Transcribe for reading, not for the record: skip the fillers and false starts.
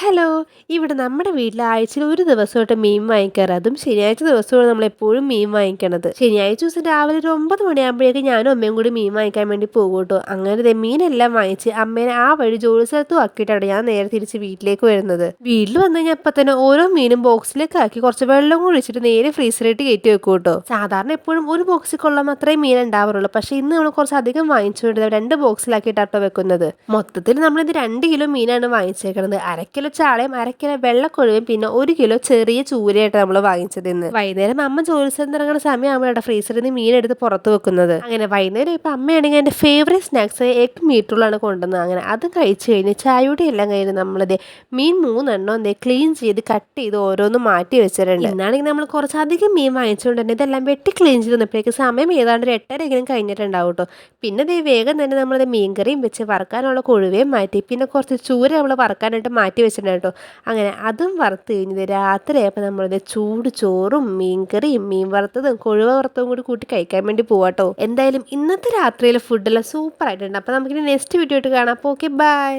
Hello! ഇവിടെ നമ്മുടെ വീട്ടിൽ ആഴ്ചയിൽ ഒരു ദിവസമായിട്ട് മീൻ വാങ്ങിക്കാറ്. അതും ശനിയാഴ്ച ദിവസമാണ് നമ്മളെപ്പോഴും മീൻ വാങ്ങിക്കണത്. ശനിയാഴ്ച ദിവസം രാവിലെ ഒരു 9 മണിയാകുമ്പോഴേക്കും ഞാനും അമ്മയും കൂടി മീൻ വാങ്ങിക്കാൻ വേണ്ടി പോകും കേട്ടോ. അങ്ങനെ ദേ മീനെല്ലാം വാങ്ങിച്ച് അമ്മേനെ ആ വഴി ജോലി സ്ഥലത്തും ആക്കിയിട്ടാണ് ഞാൻ നേരെ തിരിച്ച് വീട്ടിലേക്ക് വരുന്നത്. വീട്ടിൽ വന്നു കഴിഞ്ഞാൽ അപ്പം തന്നെ ഓരോ മീനും ബോക്സിലേക്ക് ആക്കി കുറച്ച് വെള്ളം കൂടി ഒഴിച്ചിട്ട് നേരെ ഫ്രീസറിലേക്ക് കയറ്റി വെക്കും കേട്ടോ. സാധാരണ എപ്പോഴും ഒരു ബോക്സിൽ കൊള്ളാൻ അത്രയും മീൻ ഉണ്ടാവാറുള്ളൂ. പക്ഷേ ഇന്ന് നമ്മൾ കുറച്ച് അധികം വാങ്ങിച്ചുകൊണ്ട് 2 ബോക്സിലാക്കിയിട്ടാട്ടോ വെക്കുന്നത്. മൊത്തത്തിൽ നമ്മളിത് 2 കിലോ മീനാണ് വാങ്ങിച്ചേക്കുന്നത്. 1/2 കിലോ ചാളയും 1/2 കിലോ വെള്ളക്കൊഴുവും പിന്നെ 1 കിലോ ചെറിയ ചൂരയായിട്ട് നമ്മൾ വാങ്ങിച്ചത് ഇന്ന്. വൈകുന്നേരം അമ്മ ജോലി സ്ഥലത്ത് ഇറങ്ങുന്ന സമയമാകുമ്പോഴാണ് ഫ്രീസറിൽ നിന്ന് മീൻ എടുത്ത് പുറത്ത് വെക്കുന്നത്. അങ്ങനെ വൈകുന്നേരം ഇപ്പം അമ്മയാണെങ്കിൽ എൻ്റെ ഫേവറേറ്റ് സ്നാക്സ് എഗ് മീറ്റുകളാണ് കൊണ്ടുവന്നത്. അങ്ങനെ അത് കഴിച്ച് കഴിഞ്ഞ് ചായയുടെ എല്ലാം കഴിഞ്ഞ് നമ്മളിത് മീൻ 3 എണ്ണം ക്ലീൻ ചെയ്ത് കട്ട് ചെയ്ത് ഓരോന്ന് മാറ്റി വെച്ചിട്ടുണ്ട്. ഇന്നാണെങ്കിൽ നമ്മൾ കുറച്ചധികം മീൻ വാങ്ങിച്ചുകൊണ്ട് തന്നെ ഇതെല്ലാം വെട്ടി ക്ലീൻ ചെയ്ത് വന്നപ്പോഴേക്ക് സമയം ഏതാണ്ട് ഒരു 8:30 കഴിഞ്ഞിട്ടുണ്ടാവും കേട്ടോ. പിന്നെ ദേ വേഗം തന്നെ നമ്മളത് മീൻകറിയും വെച്ച് വറുക്കാനുള്ള കൊഴുവയും മാറ്റി പിന്നെ കുറച്ച് ചൂര നമ്മൾ വറുക്കാനായിട്ട് മാറ്റി വെച്ചിട്ടുണ്ട് കേട്ടോ. അങ്ങനെ അതും വറുത്ത് കഴിഞ്ഞത് രാത്രിയായപ്പോൾ നമ്മളത് ചൂട് ചോറും മീൻകറിയും മീൻ വറുത്തതും കൊഴുവ വറുത്തതും കൂടി കൂട്ടി കഴിക്കാൻ വേണ്ടി പോവാട്ടോ. എന്തായാലും ഇന്നത്തെ രാത്രിയിലെ ഫുഡെല്ലാം സൂപ്പർ ആയിട്ടുണ്ട്. അപ്പോൾ നമുക്കിനി നെക്സ്റ്റ് വീഡിയോ ആയിട്ട് കാണാം. അപ്പോൾ ഓക്കെ, ബൈ.